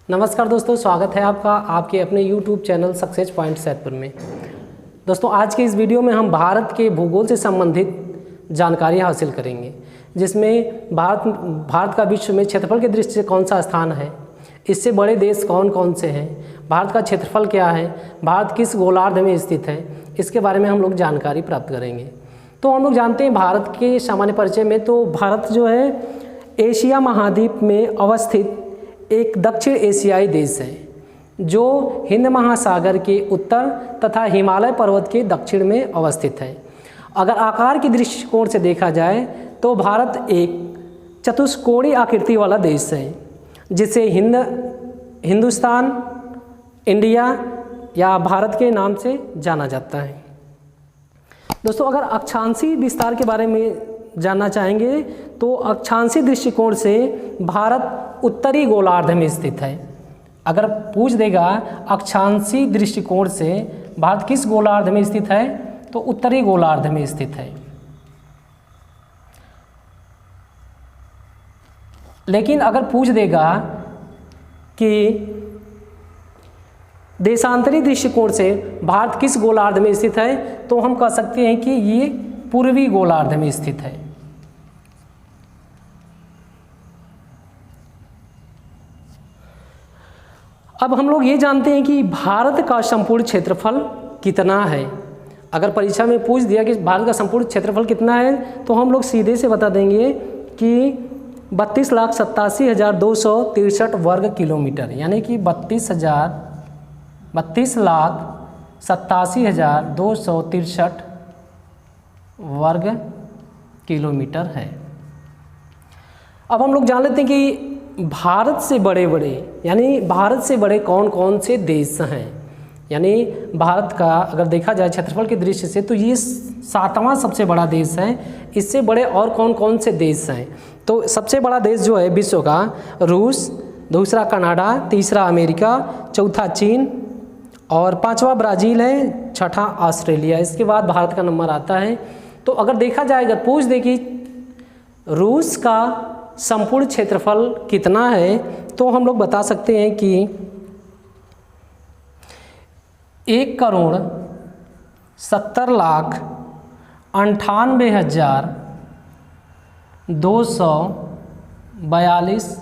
नमस्कार दोस्तों, स्वागत है आपका आपके अपने YouTube channel success point Saidpur में। दोस्तों, आज के इस वीडियो में हम भारत के भूगोल से संबंधित जानकारी हासिल करेंगे, जिसमें भारत का विश्व में क्षेत्रफल की दृष्टि से कौन सा स्थान है, इससे बड़े देश कौन कौन से हैं, भारत का क्षेत्रफल क्या है, भारत किस गोलार्ध में स्थित है, इसके बारे में हम लोग जानकारी प्राप्त करेंगे। तो हम लोग जानते हैं भारत के सामान्य परिचय में, तो भारत जो है एशिया महाद्वीप में अवस्थित एक दक्षिण एशियाई देश है, जो हिंद महासागर के उत्तर तथा हिमालय पर्वत के दक्षिण में अवस्थित है। अगर आकार की दृष्टिकोण से देखा जाए तो भारत एक चतुष्कोणीय आकृति वाला देश है, जिसे हिंदुस्तान, इंडिया या भारत के नाम से जाना जाता है। दोस्तों, अगर अक्षांशीय विस्तार के बारे में जानना चाहेंगे तो अक्षांशीय दृष्टिकोण से भारत उत्तरी गोलार्ध में स्थित है। अगर पूछ देगा अक्षांशीय दृष्टिकोण से भारत किस गोलार्ध में स्थित है, तो उत्तरी गोलार्ध में स्थित है। लेकिन अगर पूछ देगा कि देशांतरी दृष्टिकोण से भारत किस गोलार्ध में स्थित है, तो हम कह सकते हैं कि ये पूर्वी गोलार्ध में स्थित है। अब हम लोग ये जानते हैं कि भारत का संपूर्ण क्षेत्रफल कितना है। अगर परीक्षा में पूछ दिया कि भारत का संपूर्ण क्षेत्रफल कितना है, तो हम लोग सीधे से बता देंगे कि 32,87,263 वर्ग किलोमीटर, यानी कि 32,87,263 वर्ग किलोमीटर है। अब हम लोग जान लेते हैं कि भारत से बड़े कौन कौन से देश हैं। यानी भारत का अगर देखा जाए क्षेत्रफल की दृष्टि से तो ये 7वां सबसे बड़ा देश है। इससे बड़े और कौन कौन से देश हैं, तो सबसे बड़ा देश जो है विश्व का रूस, दूसरा कनाडा, तीसरा अमेरिका, चौथा चीन और 5वां ब्राज़ील है, छठा ऑस्ट्रेलिया। इसके बाद भारत का नंबर आता है। तो अगर देखा जाएगा, पूछ दे कि रूस का संपूर्ण क्षेत्रफल कितना है, तो हम लोग बता सकते हैं कि 1,70,98,242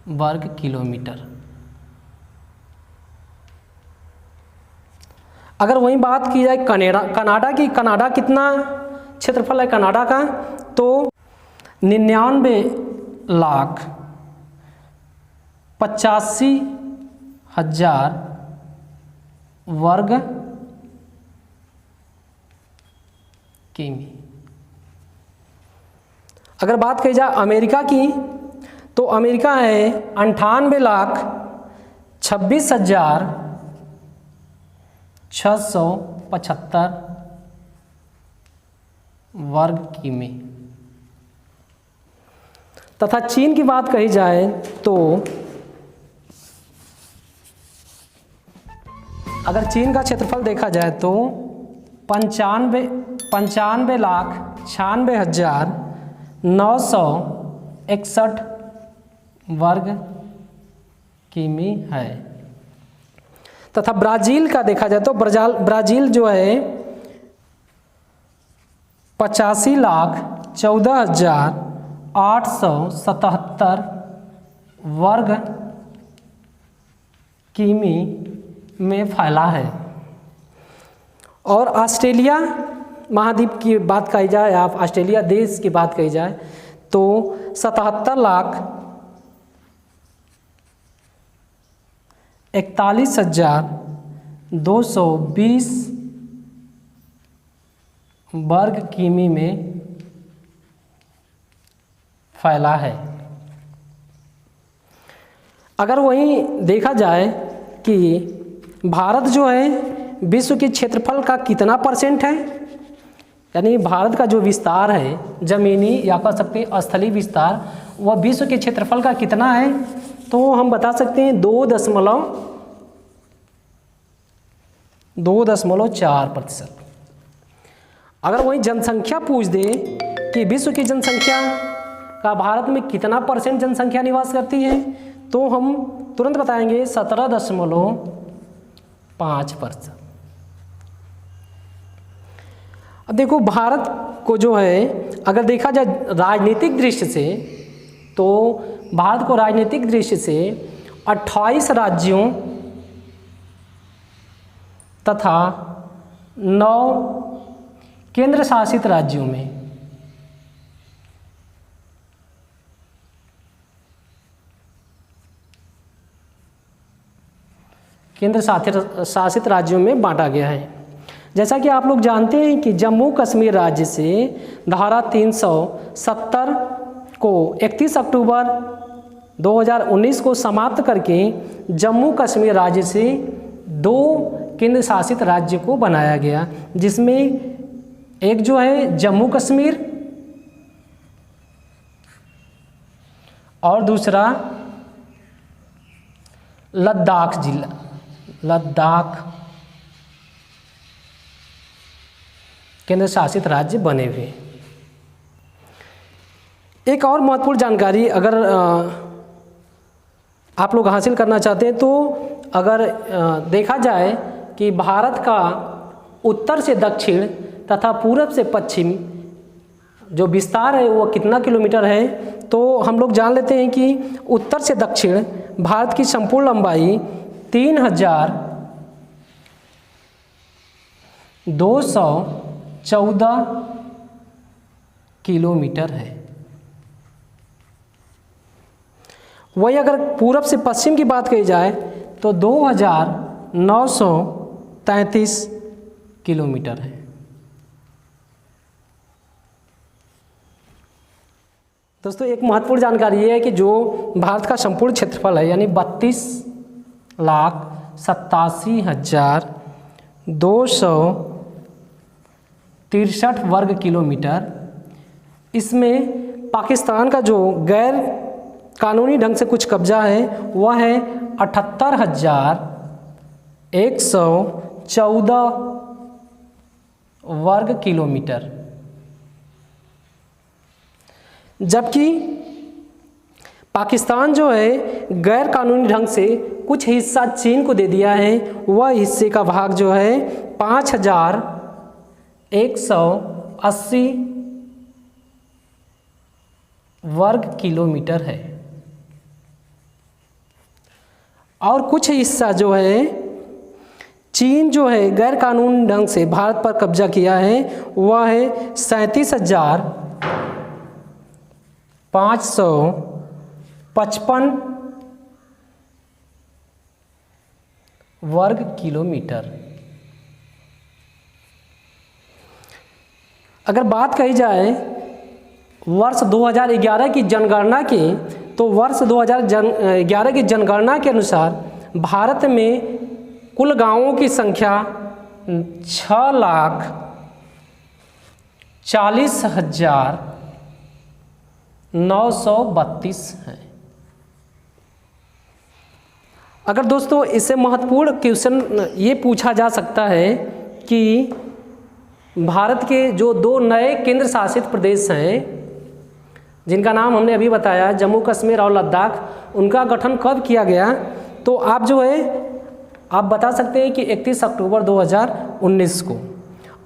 वर्ग किलोमीटर। अगर वहीं बात की जाए कनाडा की, कनाडा कितना क्षेत्रफल है कनाडा का, तो 99,85,000 वर्ग किमी। अगर बात की जाए अमेरिका की, तो अमेरिका है 98,26,675 वर्ग किमी। तथा चीन की बात कही जाए तो अगर चीन का क्षेत्रफल देखा जाए तो 95,96,961 वर्ग किमी है। तथा ब्राज़ील का देखा जाए तो ब्राज़ील जो है 85,14,877 वर्ग किमी में फैला है। और ऑस्ट्रेलिया महाद्वीप की बात कही जाए, आप ऑस्ट्रेलिया देश की बात कही जाए तो 77,41,220 वर्ग किमी में फैला है। अगर वहीं देखा जाए कि भारत जो है विश्व के क्षेत्रफल का कितना परसेंट है, यानी भारत का जो विस्तार है जमीनी या कह सकते हैं स्थलीय विस्तार, वह विश्व के क्षेत्रफल का कितना है, तो हम बता सकते हैं 2.4%। अगर वही जनसंख्या पूछ दे कि विश्व की जनसंख्या का भारत में कितना % जनसंख्या निवास करती है, तो हम तुरंत बताएंगे 17.5%। अब देखो भारत को जो है अगर देखा जाए राजनीतिक दृष्टि से, तो भारत को राजनीतिक दृष्टि से 28 राज्यों तथा 9 केंद्र शासित राज्यों में शासित राज्यों में बांटा गया है। जैसा कि आप लोग जानते हैं कि जम्मू कश्मीर राज्य से धारा 370 को 31 अक्टूबर 2019 को समाप्त करके जम्मू कश्मीर राज्य से 2 केंद्र शासित राज्य को बनाया गया, जिसमें एक जो है जम्मू कश्मीर और दूसरा लद्दाख जिला, लद्दाख केंद्र शासित राज्य बने हुए। एक और महत्वपूर्ण जानकारी अगर आप लोग हासिल करना चाहते हैं, तो अगर देखा जाए कि भारत का उत्तर से दक्षिण तथा पूरब से पश्चिम जो विस्तार है वो कितना किलोमीटर है, तो हम लोग जान लेते हैं कि उत्तर से दक्षिण भारत की संपूर्ण लंबाई 3214 किलोमीटर है। वही अगर पूरब से पश्चिम की बात कही जाए तो 2933 किलोमीटर है। दोस्तों एक महत्वपूर्ण जानकारी ये है कि जो भारत का संपूर्ण क्षेत्रफल है यानी 32,87,263 वर्ग किलोमीटर, इसमें पाकिस्तान का जो गैर कानूनी ढंग से कुछ कब्जा है वह है 78,114 वर्ग किलोमीटर, जबकि पाकिस्तान जो है गैर कानूनी ढंग से कुछ हिस्सा चीन को दे दिया है, वह हिस्से का भाग जो है 5,180 वर्ग किलोमीटर है। और कुछ हिस्सा जो है चीन जो है गैर कानूनी ढंग से भारत पर कब्जा किया है, वह है 37,555 वर्ग किलोमीटर। अगर बात कही जाए वर्ष 2011 की जनगणना की, तो वर्ष 2011 की जनगणना के अनुसार भारत में कुल गांवों की संख्या 6,40,932 है। अगर दोस्तों इससे महत्वपूर्ण क्वेश्चन ये पूछा जा सकता है कि भारत के जो 2 नए केंद्र शासित प्रदेश हैं जिनका नाम हमने अभी बताया जम्मू कश्मीर और लद्दाख, उनका गठन कब किया गया, तो आप जो है आप बता सकते हैं कि 31 अक्टूबर 2019 को।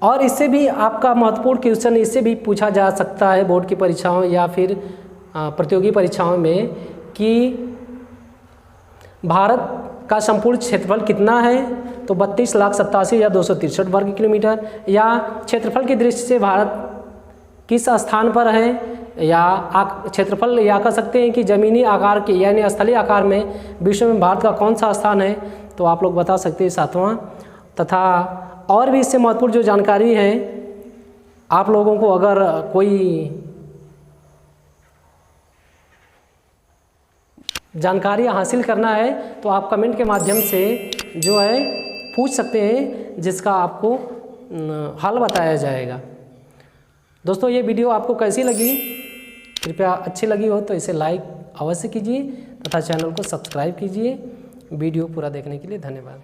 और इससे भी आपका महत्वपूर्ण क्वेश्चन इससे भी पूछा जा सकता है बोर्ड की परीक्षाओं या फिर प्रतियोगी परीक्षाओं में कि भारत का संपूर्ण क्षेत्रफल कितना है, तो 32,87,263 वर्ग किलोमीटर, या क्षेत्रफल की दृष्टि से भारत किस स्थान पर है, या क्षेत्रफल या कह सकते हैं कि ज़मीनी आकार के यानी स्थलीय आकार में विश्व में भारत का कौन सा स्थान है, तो आप लोग बता सकते हैं 7वां। तथा और भी इससे महत्वपूर्ण जो जानकारी है आप लोगों को अगर कोई जानकारी हासिल करना है तो आप कमेंट के माध्यम से जो है पूछ सकते हैं, जिसका आपको हल बताया जाएगा। दोस्तों ये वीडियो आपको कैसी लगी, कृपया अच्छी लगी हो तो इसे लाइक अवश्य कीजिए तथा चैनल को सब्सक्राइब कीजिए। वीडियो पूरा देखने के लिए धन्यवाद।